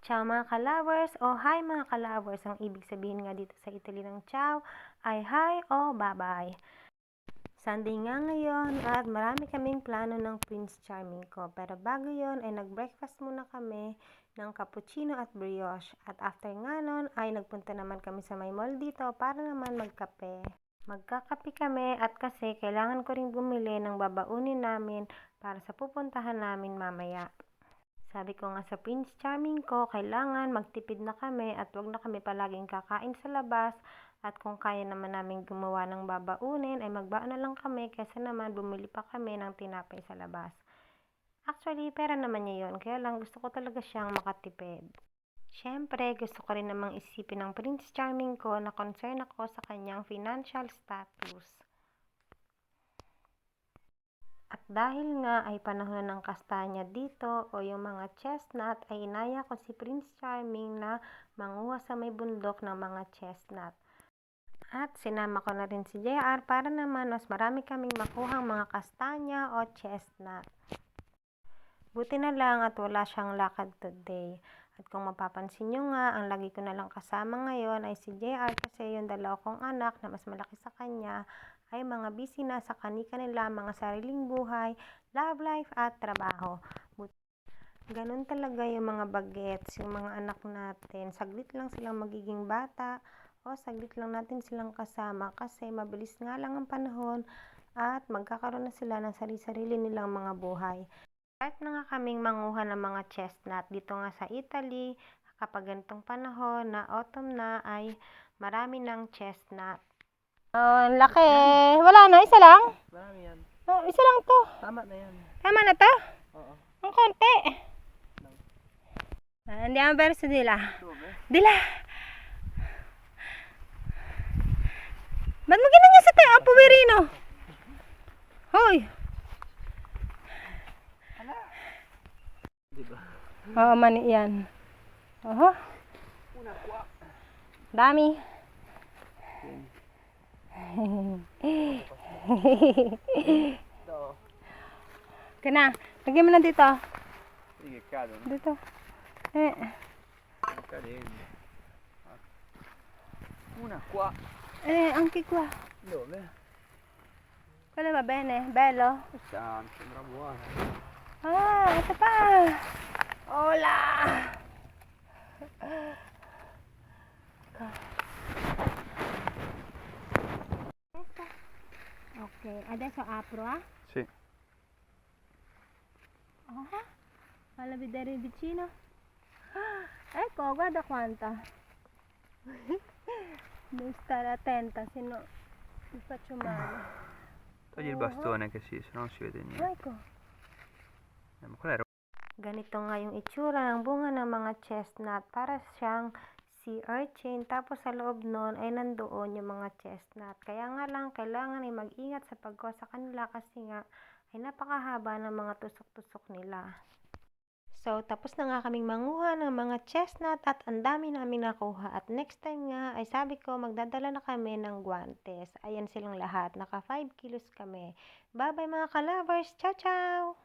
Ciao mga ka-lovers o hi mga ka-lovers. Ang ibig sabihin nga dito sa Italy ng ciao ay hi o bye-bye. Sunday nga ngayon at marami kaming plano ng Prince Charming ko. Pero bago yon ay nag-breakfast muna kami ng cappuccino at brioche. At after nga nun ay nagpunta naman kami sa may mall dito para naman magkape. Magkakape kami at kasi kailangan ko rin bumili ng babaunin namin para sa pupuntahan namin mamaya. Sabi ko nga sa Prince Charming ko, kailangan magtipid na kami at wag na kami palaging kakain sa labas at kung kaya naman namin gumawa ng babaunin ay magbaon na lang kami kaysa naman bumili pa kami ng tinapay sa labas. Actually, pera naman niya yun, kaya lang gusto ko talaga siyang makatipid. Siyempre, gusto ko rin namang isipin ng Prince Charming ko na concern ako sa kanyang financial status. At dahil nga ay panahon ng kastanya dito o yung mga chestnut ay inaya ko si Prince Charming na manguha sa may bundok ng mga chestnut. At sinama ko na rin si JR para naman mas marami kaming makuhang mga kastanya o chestnut. Buti na lang at wala siyang lakad today. At kung mapapansin nyo nga, ang lagi ko na lang kasama ngayon ay si JR kasi yung dalawa kong anak na mas malaki sa kanya ay mga busy na sa kani-kanila mga sariling buhay, love life at trabaho. Ganun talaga yung mga bagets, yung mga anak natin. Saglit lang silang magiging bata o saglit lang natin silang kasama kasi mabilis nga lang ang panahon at magkakaroon na sila ng sarili-sarili nilang mga buhay. Start na nga kaming manguha ng mga chestnut dito nga sa Italy. Kapag ganitong panahon na autumn na ay marami ng chestnut. Oh, ang laki. Wala na, isa lang? Marami yan. Oh, isa lang to. Tama na yan. Tama na to? Oo. Ang konti. Andiamo verso di là. Dove? Di là. Ba't mo ginanya sa tayo, puwerino? Hoy. Diba? Oo, mani yan. Oho. Una qua. Dami. Do. Kana, lagyan mo na dito. Vedi che cadono. Dito. Stanno cadendo. Una qua. Anche qua. Dove? Quello va bene, bello. Questa mi sembra buona. Ah, ito pa. Hola. Ok, adesso apro, ah. Sì. Falla vedere vicino. Ecco, guarda quanta. Devi stare attenta, se no ti faccio male. Togli il bastone che sì, se no non si vede niente. Ecco. Ma quella era... Ganito nga yung itsura ng bunga ng mga chestnut. Para siyang sea urchin. Tapos sa loob nun ay nandoon yung mga chestnut. Kaya nga lang kailangan ay mag-ingat sa pagkuha sa kanila kasi nga ay napakahaba ng mga tusok-tusok nila. So, tapos na nga kaming manguha ng mga chestnut at ang dami namin nakuha. At next time nga ay sabi ko magdadala na kami ng guantes. Ayan silang lahat. Naka 5 kilos kami. Bye bye mga ka-lovers. Ciao, ciao!